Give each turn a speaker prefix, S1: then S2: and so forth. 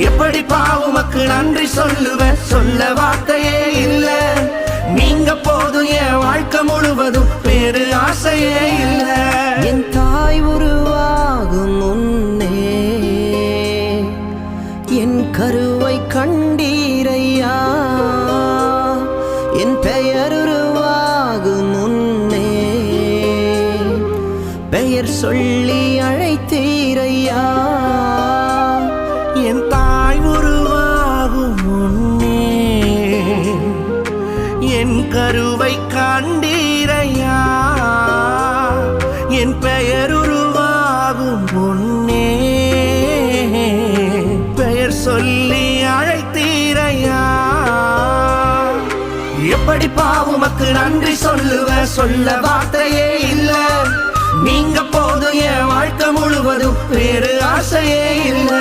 S1: எப்படி பாவுமக்கு நன்றி சொல்லுவேன், சொல்ல வார்த்தையே இல்ல. நீங்க போதும் என் வாழ்க்கை முழுவதும் வேறு ஆசையே இல்ல.
S2: என் தாய் உருவாகும் முன்னே என் கருவை கண்டீரையா, என் பெயர் உருவாகும் முன்னே பெயர் சொல்லி அழைத்தீரையா.
S1: என் தாய் உருவாகும் முன்னே என் கருவை கண்டீரையா, என் பெயர் உருவாகும் முன்னே பெயர் சொல்லி அழைத்தீரையா. எப்படி பாவுமக்கு நன்றி சொல்லுவேன், சொல்ல வார்த்தையே இல்ல. நீங்க போதும் என் வாழ்க்கை முழுவதும் வேறு ஆசையே இல்ல.